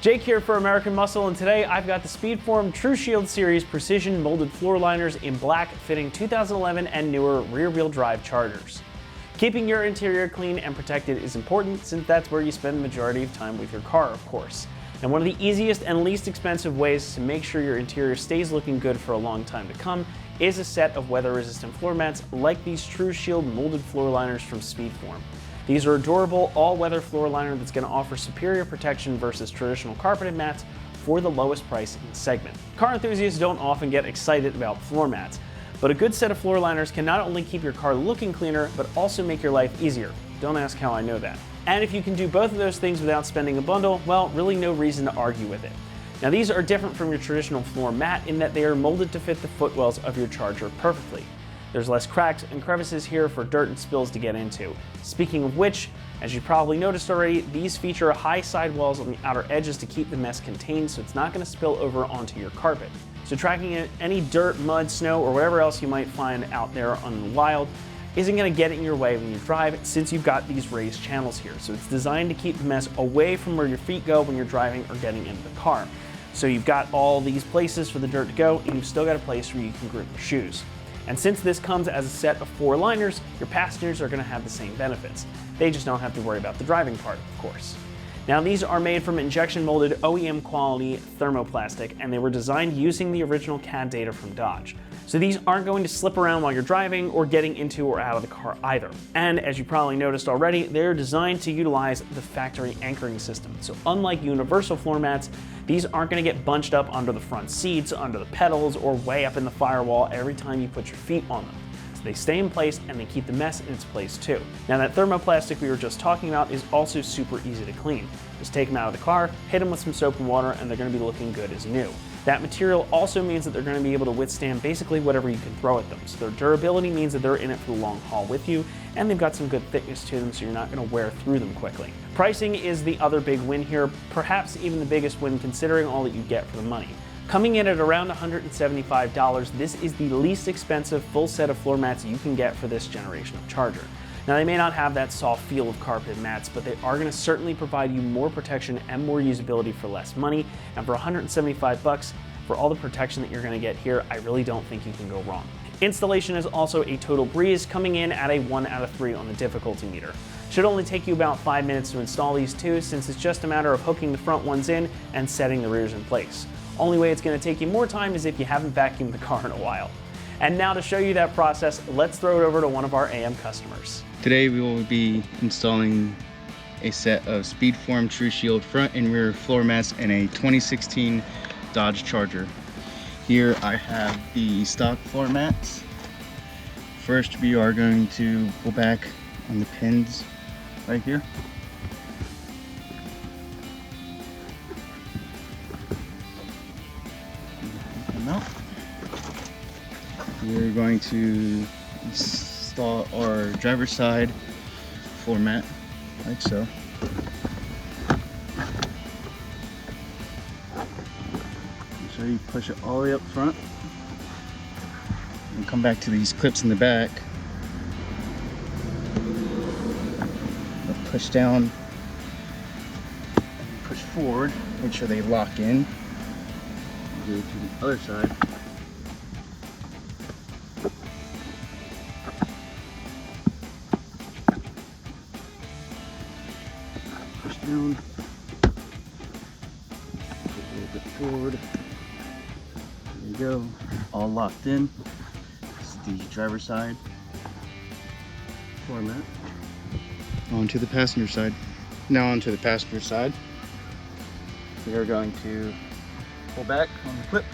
Jake here for American Muscle, and today I've got the SpeedForm TruShield Series Precision Molded Floor Liners in black, fitting 2011 and newer rear-wheel drive Chargers. Keeping your interior clean and protected is important, since that's where you spend the majority of time with your car, of course. And one of the easiest and least expensive ways to make sure your interior stays looking good for a long time to come is a set of weather-resistant floor mats like these TruShield Molded Floor Liners from SpeedForm. These are a durable, all-weather floor liner that's going to offer superior protection versus traditional carpeted mats for the lowest price in the segment. Car enthusiasts don't often get excited about floor mats, but a good set of floor liners can not only keep your car looking cleaner, but also make your life easier. Don't ask how I know that. And if you can do both of those things without spending a bundle, well, really no reason to argue with it. Now, these are different from your traditional floor mat in that they are molded to fit the footwells of your Charger perfectly. There's less cracks and crevices here for dirt and spills to get into. Speaking of which, as you probably noticed already, these feature high sidewalls on the outer edges to keep the mess contained so it's not going to spill over onto your carpet. So tracking any dirt, mud, snow, or whatever else you might find out there on the wild isn't going to get in your way when you drive, since you've got these raised channels here. So it's designed to keep the mess away from where your feet go when you're driving or getting into the car. So you've got all these places for the dirt to go, and you've still got a place where you can grip your shoes. And since this comes as a set of 4 liners, your passengers are going to have the same benefits. They just don't have to worry about the driving part, of course. Now, these are made from injection molded OEM quality thermoplastic, and they were designed using the original CAD data from Dodge. So these aren't going to slip around while you're driving or getting into or out of the car either. And as you probably noticed already, they're designed to utilize the factory anchoring system. So unlike universal floor mats, these aren't going to get bunched up under the front seats, under the pedals, or way up in the firewall every time you put your feet on them. So they stay in place and they keep the mess in its place too. Now, that thermoplastic we were just talking about is also super easy to clean. Just take them out of the car, hit them with some soap and water, and they're going to be looking good as new. That material also means that they're going to be able to withstand basically whatever you can throw at them. So their durability means that they're in it for the long haul with you, and they've got some good thickness to them, so you're not going to wear through them quickly. Pricing is the other big win here, perhaps even the biggest win considering all that you get for the money. Coming in at around $175, this is the least expensive full set of floor mats you can get for this generation of Charger. Now, they may not have that soft feel of carpeted mats, but they are going to certainly provide you more protection and more usability for less money. And for $175, for all the protection that you're going to get here, I really don't think you can go wrong. Installation is also a total breeze, coming in at a 1 out of 3 on the difficulty meter. Should only take you about 5 minutes to install these two, since it's just a matter of hooking the front ones in and setting the rears in place. Only way it's going to take you more time is if you haven't vacuumed the car in a while. And now to show you that process, let's throw it over to one of our AM customers. Today we will be installing a set of SpeedForm TruShield front and rear floor mats in a 2016 Dodge Charger. Here I have the stock floor mats. First, we are going to pull back on the pins right here. We're going to install our driver's side floor mat, like so. So you push it all the way up front and come back to these clips in the back. Push down, push forward, make sure they lock in. Go to the other side. Push down, push a little bit forward. There you go, all locked in. This is the driver's side floor mat. Onto the passenger side. Now onto the passenger side. We are going to pull back on the clip,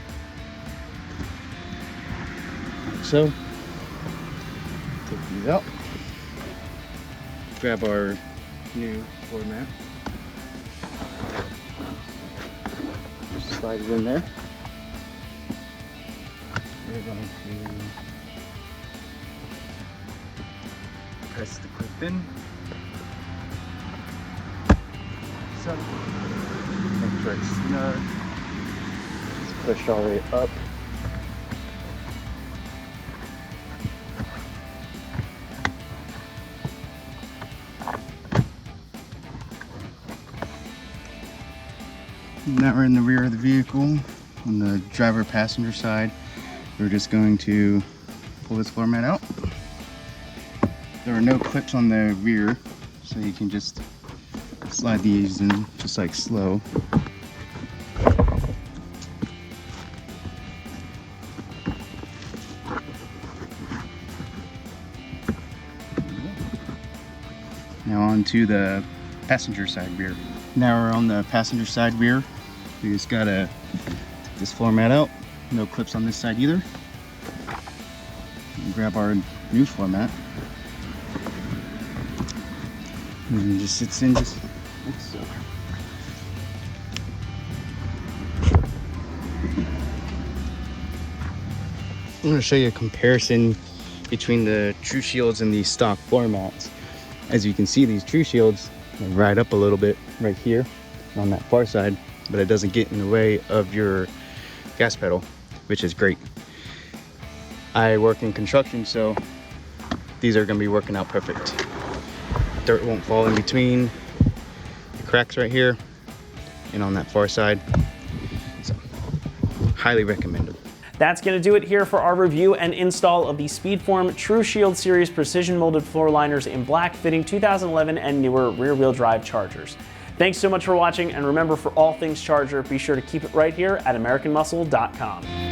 like so. Take these out. Grab our new floor mat. Just slide it in there. We're going to press the clip in. So, make sure it's snug. Just push all the way up. Now we're in the rear of the vehicle on the driver passenger side. We're just going to pull this floor mat out. There are no clips on the rear, so you can just slide these in just like slow. Now on to the passenger side rear. Now we're on the passenger side rear. We just gotta take this floor mat out. No clips on this side either. And grab our new floor mat. And it just sits in just like so. I'm gonna show you a comparison between the TruShields and the stock floor mats. As you can see, these TruShields ride up a little bit right here on that far side, but it doesn't get in the way of your gas pedal, which is great. I work in construction, so these are gonna be working out perfect. Dirt won't fall in between the cracks right here and on that far side. So, highly recommend them. That's going to do it here for our review and install of the SpeedForm TruShield Series precision molded floor liners in black fitting 2011 and newer rear-wheel drive Chargers. Thanks so much for watching, and remember, for all things Charger, be sure to keep it right here at AmericanMuscle.com.